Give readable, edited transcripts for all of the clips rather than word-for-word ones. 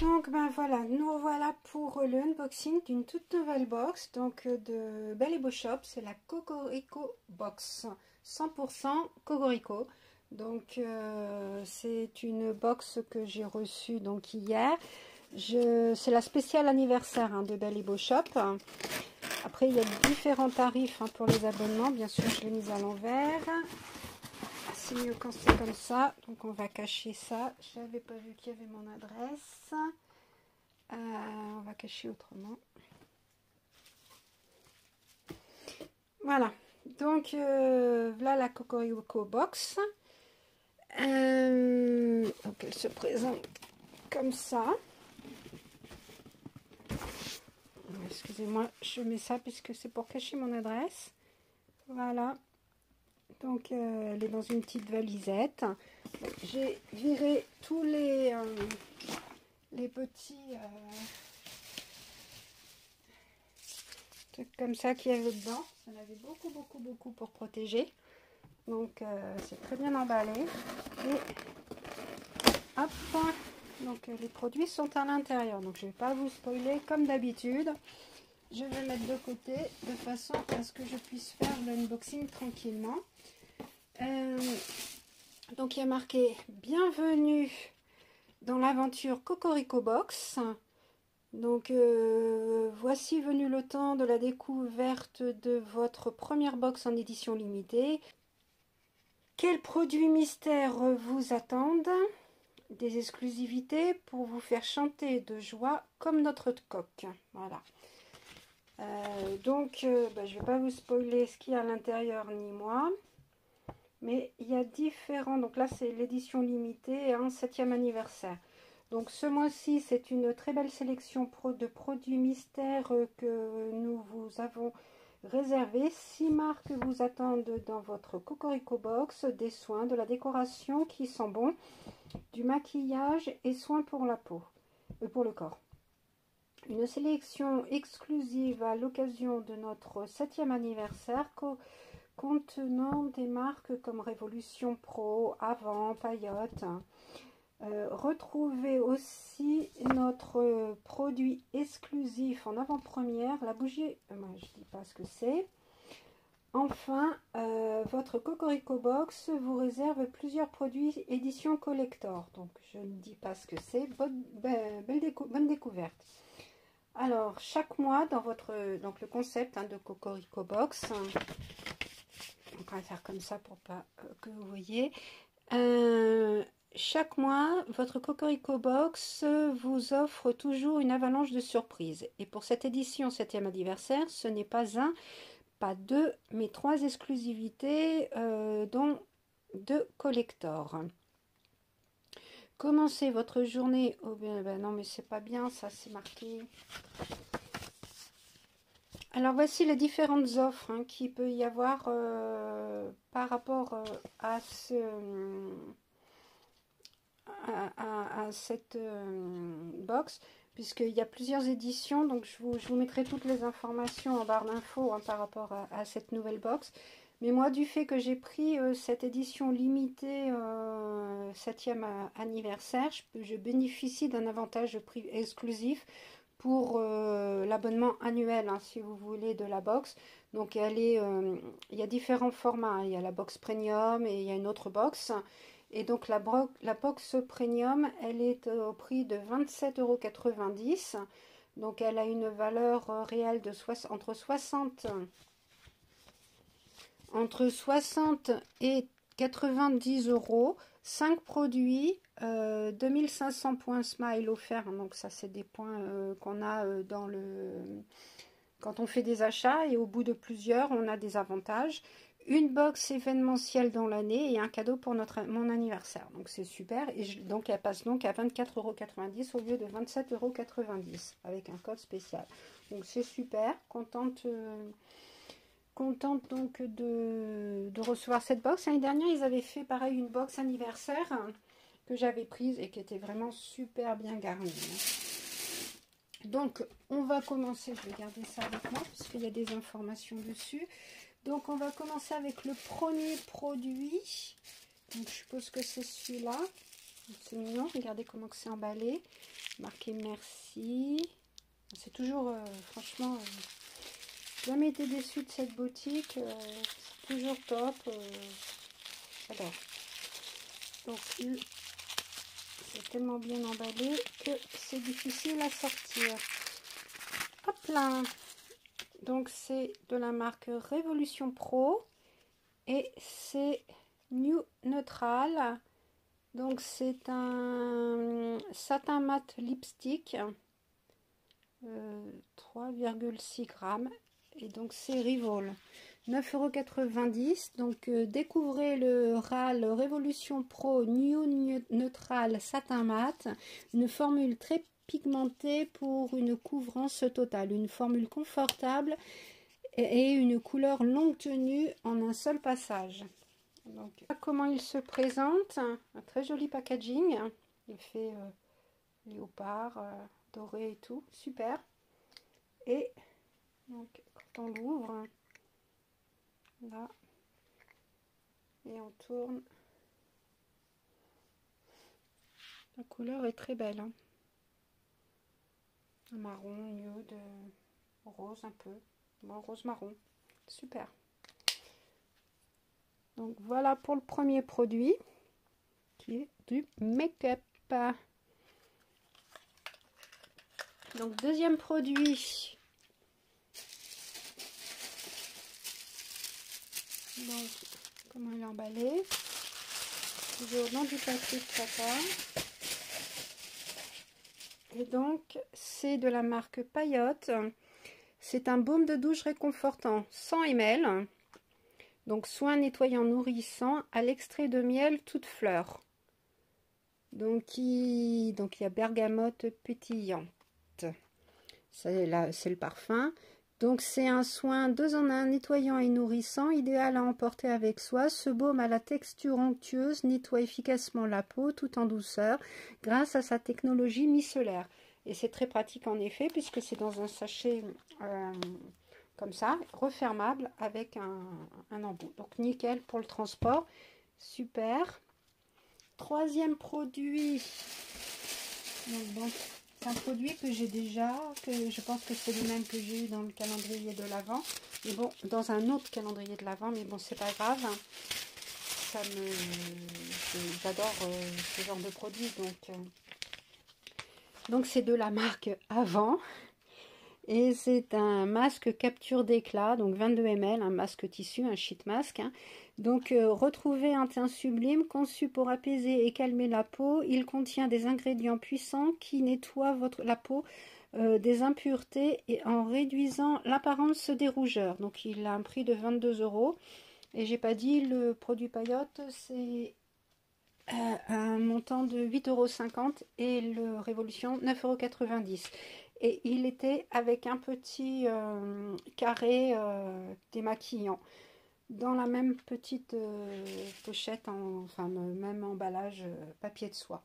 Donc ben voilà, nous voilà pour le unboxing d'une toute nouvelle box donc de Belle et Beau Shop. C'est la Cocorico Box 100% Cocorico. Donc c'est une box que j'ai reçue donc hier. C'est la spéciale anniversaire de Belle et Beau Shop. Après il y a différents tarifs pour les abonnements. Bien sûr je l'ai mise à l'envers. C'est mieux quand c'est comme ça, donc on va cacher ça. Je n'avais pas vu qu'il y avait mon adresse. On va cacher autrement. Voilà, donc voilà la Cocorico Box. Donc elle se présente comme ça. Excusez-moi, je mets ça puisque c'est pour cacher mon adresse. Voilà. Donc elle est dans une petite valisette. J'ai viré tous les petits trucs comme ça qu'il y avait dedans. Ça en avait beaucoup pour protéger. Donc c'est très bien emballé. Et hop, donc les produits sont à l'intérieur. Donc je ne vais pas vous spoiler comme d'habitude. Je vais mettre de côté de façon à ce que je puisse faire l'unboxing tranquillement. Donc il y a marqué bienvenue dans l'aventure Cocorico Box. Donc voici venu le temps de la découverte de votre première box en édition limitée. Quels produits mystères vous attendent? Des exclusivités pour vous faire chanter de joie comme notre coq. Voilà. Donc je ne vais pas vous spoiler ce qu'il y a à l'intérieur ni moi. Mais il y a différents, donc là c'est l'édition limitée, 7e anniversaire. Donc ce mois-ci c'est une très belle sélection de produits mystères que nous vous avons réservé. 6 marques vous attendent dans votre Cocorico Box, des soins, de la décoration qui sent bon, du maquillage et soins pour la peau, pour le corps. Une sélection exclusive à l'occasion de notre 7e anniversaire contenant des marques comme Révolution Pro, Avant, Payotte. Retrouvez aussi notre produit exclusif en avant-première, la bougie, je ne dis pas ce que c'est. Enfin, votre Cocorico Box vous réserve plusieurs produits édition collector. Donc, je ne dis pas ce que c'est. Bonne découverte. Alors, chaque mois, dans votre donc le concept de Cocorico Box, donc on va faire comme ça pour pas que vous voyez. Chaque mois, votre Cocorico Box vous offre toujours une avalanche de surprises. Et pour cette édition 7e anniversaire, ce n'est pas un, pas deux, mais 3 exclusivités, dont 2 collectors. Commencez votre journée. Oh, ben non, mais c'est pas bien, ça c'est marqué. Alors voici les différentes offres qu'il peut y avoir par rapport à cette box, puisqu'il y a plusieurs éditions. Donc je vous mettrai toutes les informations en barre d'infos par rapport à cette nouvelle box. Mais moi, du fait que j'ai pris cette édition limitée 7e anniversaire, je bénéficie d'un avantage de prix exclusif pour l'abonnement annuel, si vous voulez, de la box. Donc il y a différents formats. Il y a la box premium et il y a une autre box. Et donc la box premium, elle est au prix de 27,90 €. Donc elle a une valeur réelle de entre 60 et 90 €. 5 produits, 2500 points Smile offerts. Donc ça c'est des points qu'on a quand on fait des achats, et au bout de plusieurs on a des avantages. Une box événementielle dans l'année et un cadeau pour mon anniversaire. Donc c'est super. Et donc elle passe donc à 24,90 € au lieu de 27,90 € avec un code spécial. Donc c'est super. Contente donc de recevoir cette box. L'année dernière, ils avaient fait pareil une box anniversaire que j'avais prise et qui était vraiment super bien garnie. Donc on va commencer. Je vais garder ça avec moi parce qu'il y a des informations dessus. Donc on va commencer avec le premier produit. Donc je suppose que c'est celui-là. C'est mignon, regardez comment c'est emballé. Marqué merci. C'est toujours, franchement, jamais été déçue de cette boutique. C'est toujours top. J'adore. Donc, c'est tellement bien emballé que c'est difficile à sortir. Hop là. Donc, c'est de la marque Révolution Pro. Et c'est New Neutral. Donc, c'est un satin mat lipstick. 3,6 grammes. Et donc, c'est Rivol. 9,90 €. Donc, découvrez le RAL Révolution Pro New Neutral Satin Mat. Une formule très pigmentée pour une couvrance totale. Une formule confortable et une couleur longue tenue en un seul passage. Donc, comment il se présente. Un très joli packaging. Il fait léopard, doré et tout. Super. Et donc, quand on l'ouvre, là, et on tourne, la couleur est très belle, hein. Un marron, nude, rose un peu, bon, rose marron, super. Donc voilà pour le premier produit qui est du make-up. Donc deuxième produit. Donc, comment il est emballé, toujours dans du papier de satin. Et donc, c'est de la marque Payotte. C'est un baume de douche réconfortant 100 ml. Donc, soin nettoyant nourrissant à l'extrait de miel toute fleur. Donc, il y a bergamote pétillante. C'est le parfum. Donc, c'est un soin 2 en 1 nettoyant et nourrissant, idéal à emporter avec soi. Ce baume à la texture onctueuse nettoie efficacement la peau tout en douceur grâce à sa technologie micellaire. Et c'est très pratique en effet, puisque c'est dans un sachet comme ça, refermable avec un embout. Donc, nickel pour le transport. Super. Troisième produit. Donc, c'est un produit que j'ai déjà, que je pense que c'est le même que j'ai eu dans le calendrier de l'Avent. Mais bon, dans un autre calendrier de l'Avent, mais bon, c'est pas grave. J'adore ce genre de produit. Donc c'est de la marque Avant. Et c'est un masque capture d'éclat, donc 22 ml, un masque tissu, un sheet mask. Hein. Donc, retrouvez un teint sublime conçu pour apaiser et calmer la peau. Il contient des ingrédients puissants qui nettoient la peau des impuretés et en réduisant l'apparence des rougeurs. Donc, il a un prix de 22 €. Et j'ai pas dit, le produit Payotte, c'est un montant de 8,50 € et le Révolution 9,90 €. Et il était avec un petit carré démaquillant dans la même petite pochette, enfin même emballage papier de soie.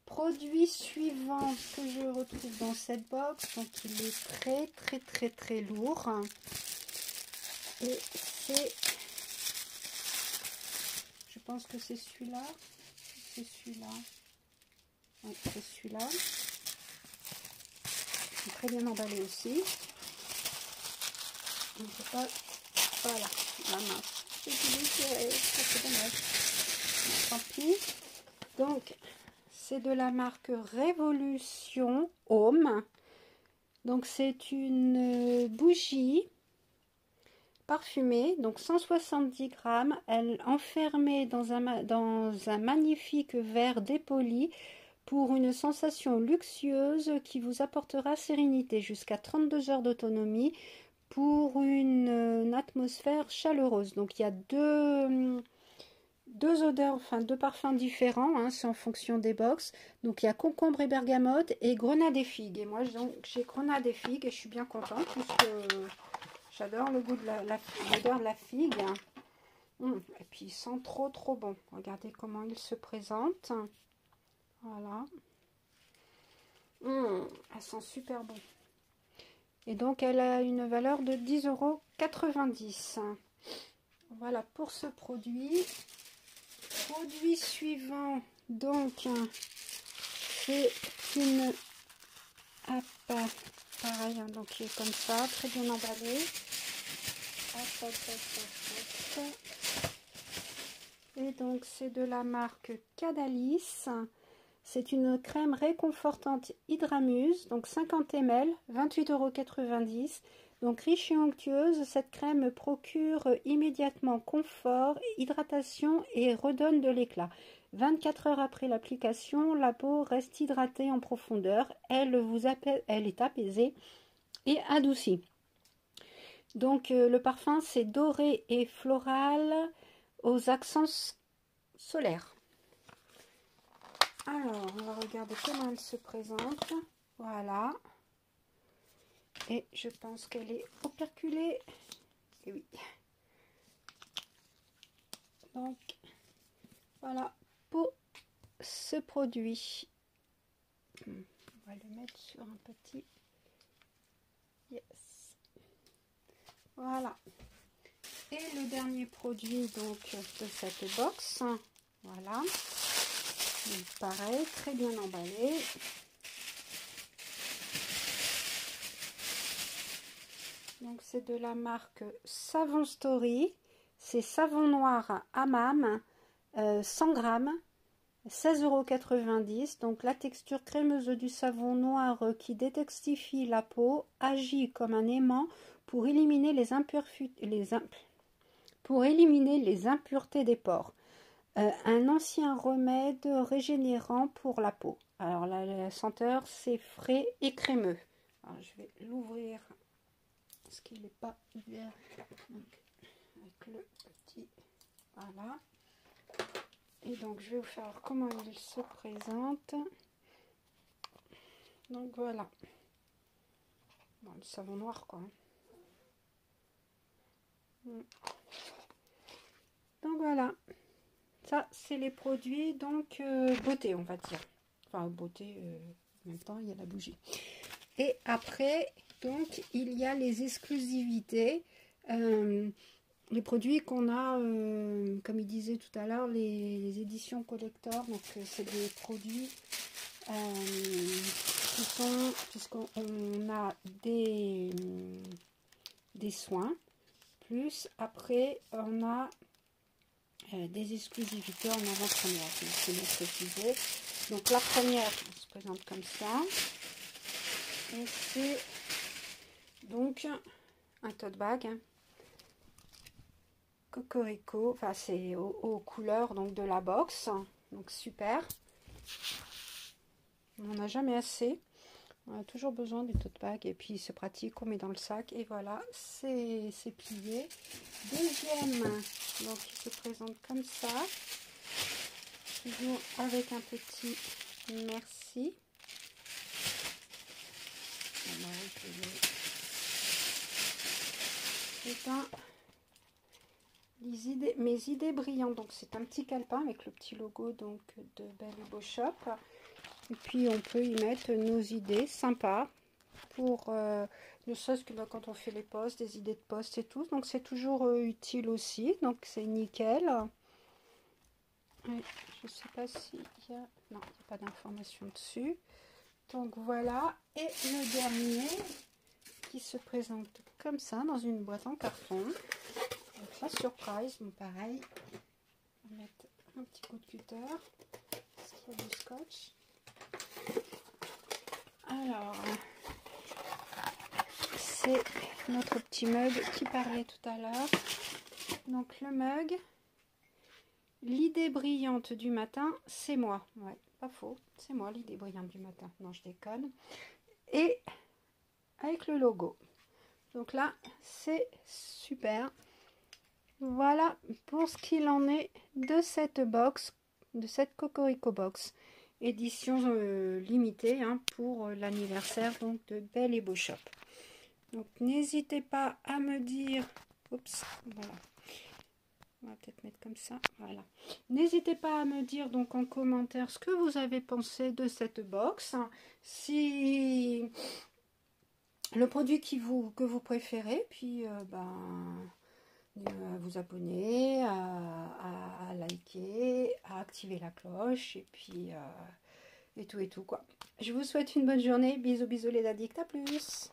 Produit suivant que je retrouve dans cette box, donc il est très lourd. Et c'est, je pense que c'est celui-là. C'est celui-là. Oui, c'est celui-là. Très bien emballé aussi. On peut pas, voilà, la mince. C'est dommage. Tant pis. Donc, c'est de la marque Révolution Home. Donc, c'est une bougie parfumée, donc 170 grammes. Elle enfermée dans un magnifique verre dépoli, pour une sensation luxueuse qui vous apportera sérénité, jusqu'à 32 heures d'autonomie pour une atmosphère chaleureuse. Donc il y a deux odeurs, enfin deux parfums différents, hein, c'est en fonction des box. Donc il y a concombre et bergamote et grenade et figue. Et moi j'ai grenade et figue et je suis bien contente puisque j'adore le goût de l'odeur de la figue. Et puis il sent trop bon. Regardez comment il se présente. Voilà. Elle sent super bon. Et donc, elle a une valeur de 10,90 €. Voilà pour ce produit. Produit suivant, Donc, c'est une... Hop, pareil, hein, donc il est comme ça, très bien emballé. Hop, hop, hop, hop, hop. Et donc, c'est de la marque Cadalis. C'est une crème réconfortante Hydramuse, donc 50 ml, 28,90 €. Donc riche et onctueuse, cette crème procure immédiatement confort, hydratation et redonne de l'éclat. 24 heures après l'application, la peau reste hydratée en profondeur. Elle est apaisée et adoucie. Donc le parfum, c'est doré et floral aux accents solaires. Alors, on va regarder comment elle se présente. Voilà. Et je pense qu'elle est operculée. Et oui. Donc, voilà pour ce produit. On va le mettre sur un petit... Yes. Voilà. Et le dernier produit donc de cette box. Voilà. Donc, pareil, très bien emballé. Donc c'est de la marque Savon Story. C'est savon noir Hammam, 100 grammes, 16,90 €. Donc la texture crémeuse du savon noir qui détoxifie la peau agit comme un aimant pour éliminer les impuretés des pores. Un ancien remède régénérant pour la peau. Alors la senteur, c'est frais et crémeux. Alors, je vais l'ouvrir parce qu'il n'est pas bien. Donc, avec le petit, voilà. Et donc je vais vous faire voir comment il se présente. Donc voilà. Bon, le savon noir quoi. Donc voilà. Ça, c'est les produits, donc beauté, on va dire. Enfin, beauté, en même temps, il y a la bougie. Et après, donc, il y a les exclusivités. Les produits qu'on a, comme il disait tout à l'heure, les éditions collector. Donc, c'est des produits qui sont, puisqu'on a des soins. Plus, après, on a... des exclusivités en avant-première, c'est bien précisé. Donc la première se présente comme ça, et c'est donc un tote bag Cocorico, enfin c'est aux couleurs donc de la box, donc super. On n'en a jamais assez, on a toujours besoin des tote bags et puis c'est pratique, on met dans le sac et voilà, c'est plié. Deuxième, donc il se présente comme ça, toujours avec un petit merci. C'est mes idées brillantes, donc c'est un petit calepin avec le petit logo donc de Belle et Beau Shop, et puis on peut y mettre nos idées sympas pour ne serait-ce que quand on fait les posts, des idées de posts et tout, donc c'est toujours utile aussi, donc c'est nickel. Ouais, je sais pas s'il y a... Non, il n'y a pas d'information dessus. Donc voilà, et le dernier qui se présente comme ça dans une boîte en carton. Donc la surprise, bon pareil, on va mettre un petit coup de cutter, parce qu'il y a du scotch. Alors, c'est notre petit mug qui parlait tout à l'heure. Donc le mug, l'idée brillante du matin, c'est moi. Ouais, pas faux, c'est moi l'idée brillante du matin. Non, je déconne. Et avec le logo. Donc là, c'est super. Voilà pour ce qu'il en est de cette box, de cette Cocorico box, édition limitée hein, pour l'anniversaire donc de Belle et Beau Shop. Donc n'hésitez pas à me dire, oups, voilà, on va peut-être mettre comme ça, voilà. N'hésitez pas à me dire donc en commentaire ce que vous avez pensé de cette box, si le produit que vous préférez, puis à vous abonner, à liker, à activer la cloche et puis et tout quoi. Je vous souhaite une bonne journée. Bisous bisous les addicts, à plus.